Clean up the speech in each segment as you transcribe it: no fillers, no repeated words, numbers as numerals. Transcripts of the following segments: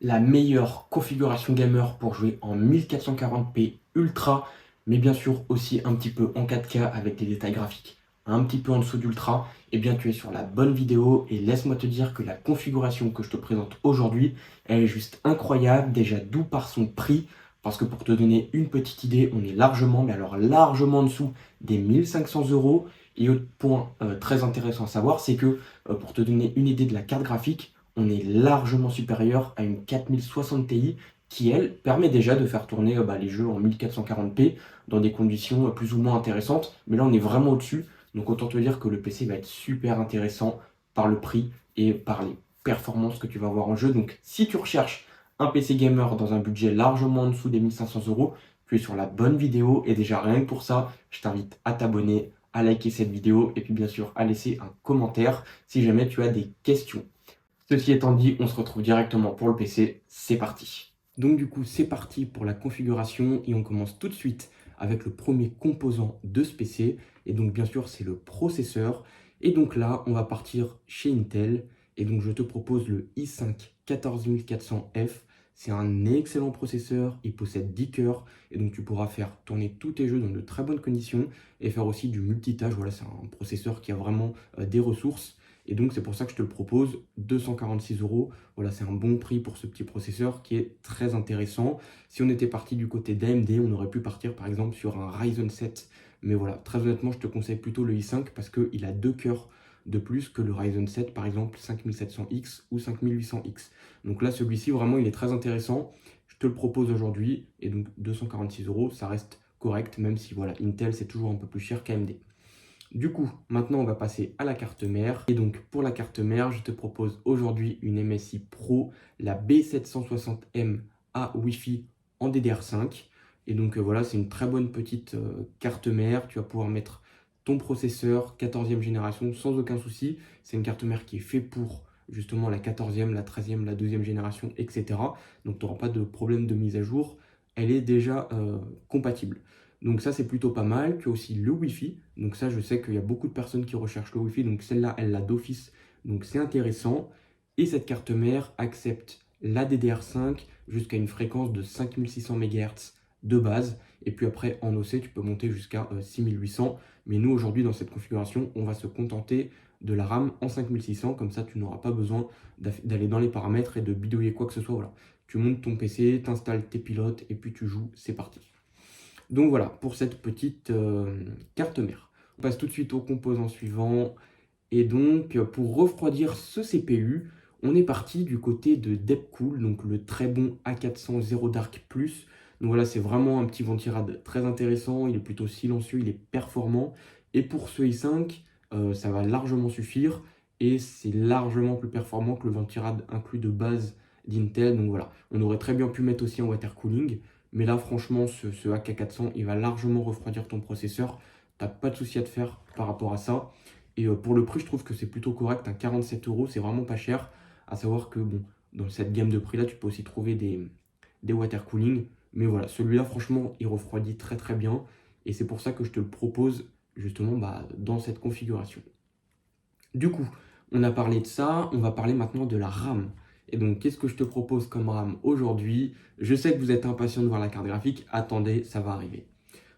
la meilleure configuration gamer pour jouer en 1440p ultra, mais bien sûr aussi un petit peu en 4K avec des détails graphiques un petit peu en dessous d'ultra, eh bien tu es sur la bonne vidéo et laisse-moi te dire que la configuration que je te présente aujourd'hui, elle est juste incroyable, déjà d'où par son prix, parce que pour te donner une petite idée, on est largement, mais alors largement en dessous des 1500 €. Et autre point très intéressant à savoir, c'est que pour te donner une idée de la carte graphique, on est largement supérieur à une 4060 Ti qui, elle, permet déjà de faire tourner les jeux en 1440p dans des conditions plus ou moins intéressantes. Mais là, on est vraiment au-dessus. Donc autant te dire que le PC va être super intéressant par le prix et par les performances que tu vas avoir en jeu. Donc si tu recherches un PC gamer dans un budget largement en dessous des 1500 €, tu es sur la bonne vidéo. Et déjà rien que pour ça, je t'invite à t'abonner, à liker cette vidéo et puis bien sûr à laisser un commentaire si jamais tu as des questions. Ceci étant dit, on se retrouve directement pour le PC, c'est parti. Donc du coup, c'est parti pour la configuration et on commence tout de suite avec le premier composant de ce PC. Et donc bien sûr, c'est le processeur. Et donc là, on va partir chez Intel. Et donc je te propose le i5 14400F. C'est un excellent processeur, il possède 10 cœurs. Et donc tu pourras faire tourner tous tes jeux dans de très bonnes conditions et faire aussi du multitâche. Voilà, c'est un processeur qui a vraiment des ressources. Et donc c'est pour ça que je te le propose, 246 €. Voilà, c'est un bon prix pour ce petit processeur qui est très intéressant. Si on était parti du côté d'AMD, on aurait pu partir par exemple sur un Ryzen 7. Mais voilà, très honnêtement, je te conseille plutôt le i5 parce qu'il a 2 cœurs de plus que le Ryzen 7, par exemple 5700X ou 5800X. Donc là, celui-ci, vraiment, il est très intéressant. Je te le propose aujourd'hui. Et donc 246 €, ça reste correct, même si voilà, Intel, c'est toujours un peu plus cher qu'AMD. Du coup, maintenant on va passer à la carte mère. Et donc pour la carte mère, je te propose aujourd'hui une MSI Pro, la B760M à Wi-Fi en DDR5. Et donc voilà, c'est une très bonne petite carte mère. Tu vas pouvoir mettre ton processeur 14e génération sans aucun souci. C'est une carte mère qui est faite pour justement la 14e, la 13e, la 12e génération, etc. Donc tu n'auras pas de problème de mise à jour. Elle est déjà compatible. Donc ça, c'est plutôt pas mal. Tu as aussi le Wi-Fi. Donc ça, je sais qu'il y a beaucoup de personnes qui recherchent le Wi-Fi. Donc celle-là, elle l'a d'office. Donc c'est intéressant. Et cette carte mère accepte la DDR5 jusqu'à une fréquence de 5600 MHz de base. Et puis après, en OC, tu peux monter jusqu'à 6800. Mais nous, aujourd'hui, dans cette configuration, on va se contenter de la RAM en 5600. Comme ça, tu n'auras pas besoin d'aller dans les paramètres et de bidouiller quoi que ce soit. Voilà. Tu montes ton PC, tu installes tes pilotes et puis tu joues. C'est parti. Donc voilà, pour cette petite carte mère. On passe tout de suite au composant suivant. Et donc, pour refroidir ce CPU, on est parti du côté de Depcool, donc le très bon A400 Zero Dark Plus. Donc voilà, c'est vraiment un petit ventirad très intéressant, il est plutôt silencieux, il est performant. Et pour ce i5, ça va largement suffire. Et c'est largement plus performant que le ventirad inclus de base d'Intel. Donc voilà, on aurait très bien pu mettre aussi un water cooling. Mais là, franchement, ce AK400, il va largement refroidir ton processeur. T'as pas de souci à te faire par rapport à ça. Et pour le prix, je trouve que c'est plutôt correct. 47 €, c'est vraiment pas cher. À savoir que, bon, dans cette gamme de prix-là, tu peux aussi trouver des water cooling. Mais voilà, celui-là, franchement, il refroidit très très bien. Et c'est pour ça que je te le propose, justement, dans cette configuration. Du coup, on a parlé de ça. On va parler maintenant de la RAM. Et donc, qu'est-ce que je te propose comme RAM aujourd'hui? Je sais que vous êtes impatient de voir la carte graphique. Attendez, ça va arriver.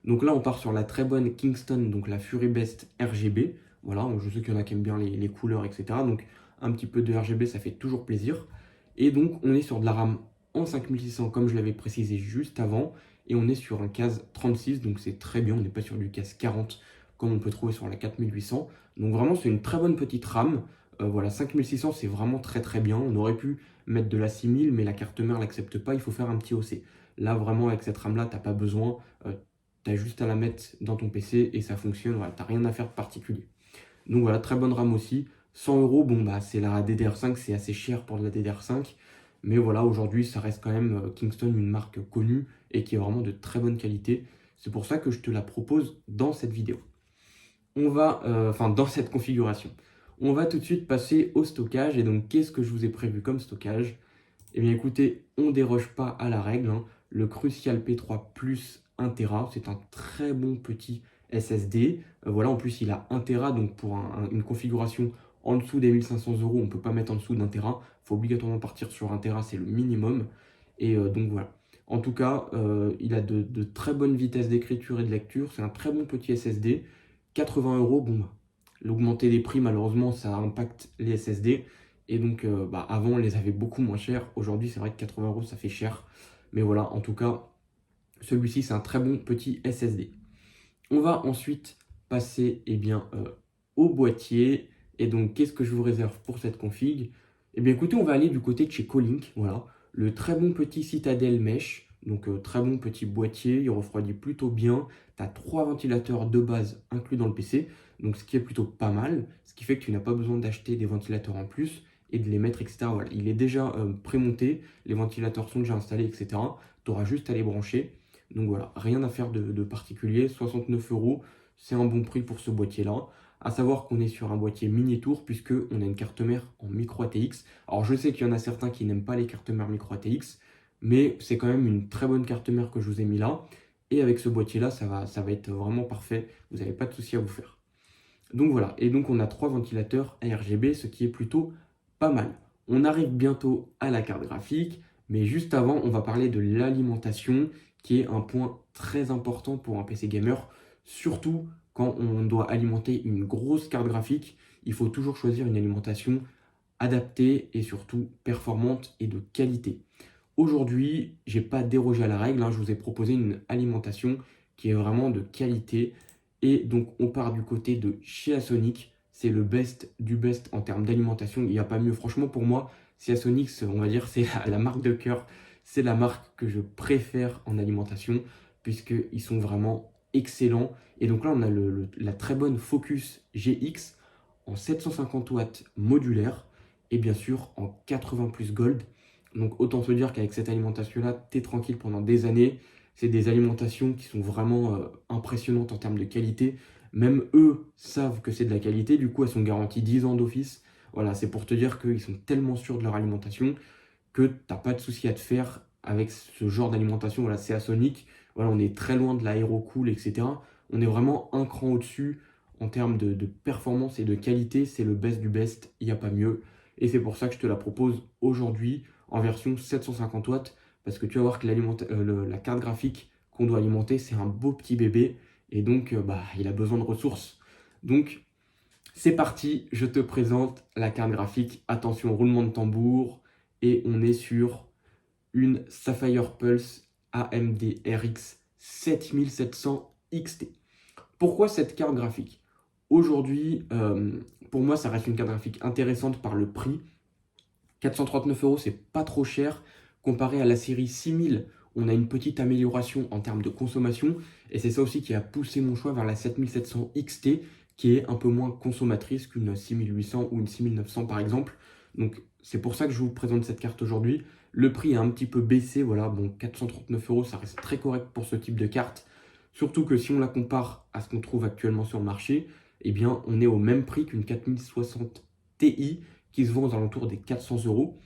Donc là, on part sur la très bonne Kingston, donc la Fury Best RGB. Voilà, je sais qu'il y en a qui aiment bien les couleurs, etc. Donc un petit peu de RGB, ça fait toujours plaisir. Et donc, on est sur de la RAM en 5600, comme je l'avais précisé juste avant. Et on est sur un CAS 36, donc c'est très bien. On n'est pas sur du CAS 40, comme on peut trouver sur la 4800. Donc vraiment, c'est une très bonne petite RAM. Voilà, 5600, c'est vraiment très très bien. On aurait pu mettre de la 6000, mais la carte mère ne l'accepte pas. Il faut faire un petit OC. Là, vraiment, avec cette RAM-là, tu n'as pas besoin. Tu as juste à la mettre dans ton PC et ça fonctionne. Voilà, tu n'as rien à faire de particulier. Donc voilà, très bonne RAM aussi. 100 €, bon, c'est la DDR5, c'est assez cher pour de la DDR5. Mais voilà, aujourd'hui, ça reste quand même Kingston, une marque connue et qui est vraiment de très bonne qualité. C'est pour ça que je te la propose dans cette vidéo. On va, dans cette configuration. On va tout de suite passer au stockage. Et donc, qu'est-ce que je vous ai prévu comme stockage? Eh bien, écoutez, on ne déroge pas à la règle, hein. Le Crucial P3 Plus 1 Tera, c'est un très bon petit SSD. Voilà, en plus, il a 1 Tera, donc pour une configuration en dessous des 1500 euros, on ne peut pas mettre en dessous d'un Tera. Il faut obligatoirement partir sur un Tera, c'est le minimum. Et donc voilà. En tout cas, il a de très bonnes vitesses d'écriture et de lecture. C'est un très bon petit SSD. 80 euros, bon, l'augmenter des prix, malheureusement, ça impacte les SSD. Et donc, avant, on les avait beaucoup moins chers. Aujourd'hui, c'est vrai que 80 euros, ça fait cher. Mais voilà, en tout cas, celui-ci, c'est un très bon petit SSD. On va ensuite passer au boîtier. Et donc, qu'est-ce que je vous réserve pour cette config? Eh bien, écoutez, on va aller du côté de chez Colink. Voilà, le très bon petit Citadel Mesh. Donc, très bon petit boîtier. Il refroidit plutôt bien. Tu as 3 ventilateurs de base inclus dans le PC. Donc, ce qui est plutôt pas mal. Ce qui fait que tu n'as pas besoin d'acheter des ventilateurs en plus et de les mettre, etc. Voilà, il est déjà prémonté. Les ventilateurs sont déjà installés, etc. Tu auras juste à les brancher. Donc voilà, rien à faire de particulier. 69 euros, c'est un bon prix pour ce boîtier-là. À savoir qu'on est sur un boîtier mini tour puisque on a une carte mère en micro ATX. Alors je sais qu'il y en a certains qui n'aiment pas les cartes mères micro ATX, mais c'est quand même une très bonne carte mère que je vous ai mis là. Et avec ce boîtier-là, ça va être vraiment parfait. Vous n'avez pas de souci à vous faire. Donc voilà, et donc on a 3 ventilateurs RGB, ce qui est plutôt pas mal. On arrive bientôt à la carte graphique, mais juste avant, on va parler de l'alimentation, qui est un point très important pour un PC gamer, surtout quand on doit alimenter une grosse carte graphique. Il faut toujours choisir une alimentation adaptée et surtout performante et de qualité. Aujourd'hui, j'ai pas dérogé à la règle, je vous ai proposé une alimentation qui est vraiment de qualité. Et donc, on part du côté de Seasonic. C'est le best du best en termes d'alimentation. Il n'y a pas mieux. Franchement, pour moi, Seasonic, on va dire, c'est la marque de cœur. C'est la marque que je préfère en alimentation, puisqu'ils sont vraiment excellents. Et donc là, on a la très bonne Focus GX en 750 watts modulaire et bien sûr en 80 plus Gold. Donc autant se dire qu'avec cette alimentation-là, tu es tranquille pendant des années. C'est des alimentations qui sont vraiment impressionnantes en termes de qualité. Même eux savent que c'est de la qualité, du coup elles sont garanties 10 ans d'office. Voilà, c'est pour te dire qu'ils sont tellement sûrs de leur alimentation que tu n'as pas de souci à te faire avec ce genre d'alimentation. Voilà, c'est Seasonic. Voilà, on est très loin de l'aérocool, etc. On est vraiment un cran au-dessus en termes de performance et de qualité. C'est le best du best, il n'y a pas mieux. Et c'est pour ça que je te la propose aujourd'hui en version 750 watts, parce que tu vas voir que la carte graphique qu'on doit alimenter, c'est un beau petit bébé, et donc il a besoin de ressources. Donc c'est parti, je te présente la carte graphique. Attention, roulement de tambour, et on est sur une Sapphire Pulse AMD RX 7700 XT. Pourquoi cette carte graphique? Aujourd'hui, pour moi, ça reste une carte graphique intéressante par le prix. 439 euros, c'est pas trop cher. Comparé à la série 6000, on a une petite amélioration en termes de consommation. Et c'est ça aussi qui a poussé mon choix vers la 7700 XT, qui est un peu moins consommatrice qu'une 6800 ou une 6900 par exemple. Donc c'est pour ça que je vous présente cette carte aujourd'hui. Le prix a un petit peu baissé, voilà, bon, 439 euros, ça reste très correct pour ce type de carte. Surtout que si on la compare à ce qu'on trouve actuellement sur le marché, eh bien on est au même prix qu'une 4060 Ti, qui se vend aux alentours des 400 euros.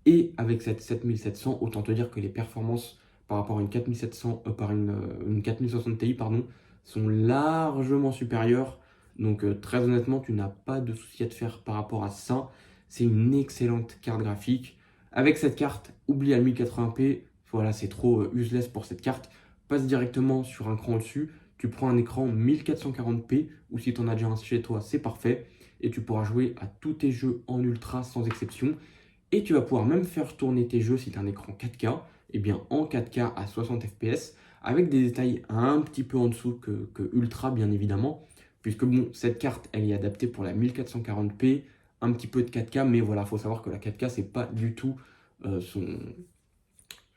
Et avec cette 7700, autant te dire que les performances par rapport à une 4700, une 4060 Ti, pardon, sont largement supérieures. Donc très honnêtement, tu n'as pas de souci à te faire par rapport à ça. C'est une excellente carte graphique. Avec cette carte, oublie la 1080p. Voilà, c'est trop useless pour cette carte. Passe directement sur un cran au-dessus. Tu prends un écran 1440p, ou si tu en as déjà un chez toi, c'est parfait. Et tu pourras jouer à tous tes jeux en ultra sans exception. Et tu vas pouvoir même faire tourner tes jeux si tu as un écran 4K, et bien en 4K à 60 fps, avec des détails un petit peu en dessous que ultra bien évidemment, puisque bon, cette carte elle est adaptée pour la 1440p, un petit peu de 4K, mais voilà, il faut savoir que la 4K c'est pas du tout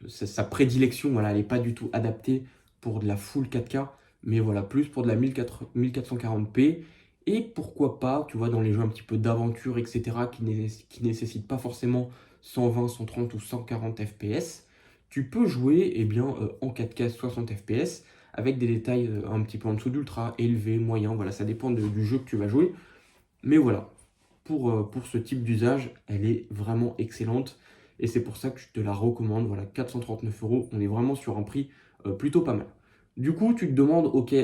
sa prédilection, voilà, elle n'est pas du tout adaptée pour de la full 4K, mais voilà, plus pour de la 1440p. Et pourquoi pas, tu vois, dans les jeux un petit peu d'aventure, etc., qui nécessitent pas forcément 120, 130 ou 140 fps, tu peux jouer en 4K 60 fps avec des détails un petit peu en dessous d'ultra, élevé, moyen, voilà, ça dépend du jeu que tu vas jouer. Mais voilà, pour ce type d'usage, elle est vraiment excellente. Et c'est pour ça que je te la recommande. Voilà, 439 euros, on est vraiment sur un prix plutôt pas mal. Du coup, tu te demandes, ok,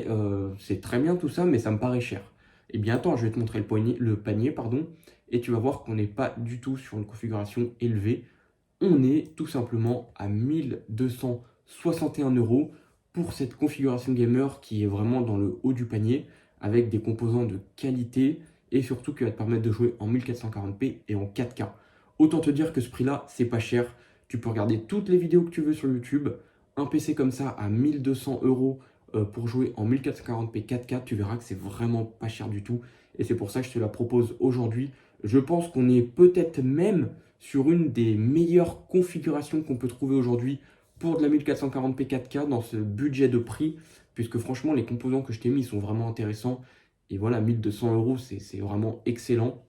c'est très bien tout ça, mais ça me paraît cher. Eh bien, attends, je vais te montrer le panier, pardon. et tu vas voir qu'on n'est pas du tout sur une configuration élevée. On est tout simplement à 1261 € pour cette configuration gamer qui est vraiment dans le haut du panier avec des composants de qualité et surtout qui va te permettre de jouer en 1440p et en 4K. Autant te dire que ce prix-là, c'est pas cher. Tu peux regarder toutes les vidéos que tu veux sur YouTube. Un PC comme ça à 1200 € pour jouer en 1440p 4K, tu verras que c'est vraiment pas cher du tout. Et c'est pour ça que je te la propose aujourd'hui. Je pense qu'on est peut-être même sur une des meilleures configurations qu'on peut trouver aujourd'hui pour de la 1440p 4K dans ce budget de prix, puisque franchement, les composants que je t'ai mis sont vraiment intéressants. Et voilà, 1200 €, c'est vraiment excellent.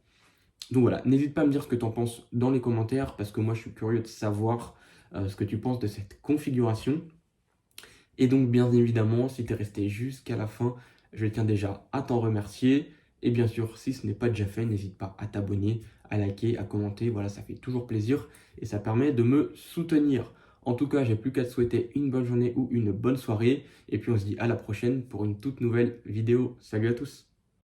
Donc voilà, n'hésite pas à me dire ce que tu en penses dans les commentaires, parce que moi, je suis curieux de savoir ce que tu penses de cette configuration. Et donc, bien évidemment, si tu es resté jusqu'à la fin, je tiens déjà à t'en remercier. Et bien sûr, si ce n'est pas déjà fait, n'hésite pas à t'abonner, à liker, à commenter. Voilà, ça fait toujours plaisir et ça permet de me soutenir. En tout cas, j'ai plus qu'à te souhaiter une bonne journée ou une bonne soirée. Et puis, on se dit à la prochaine pour une toute nouvelle vidéo. Salut à tous!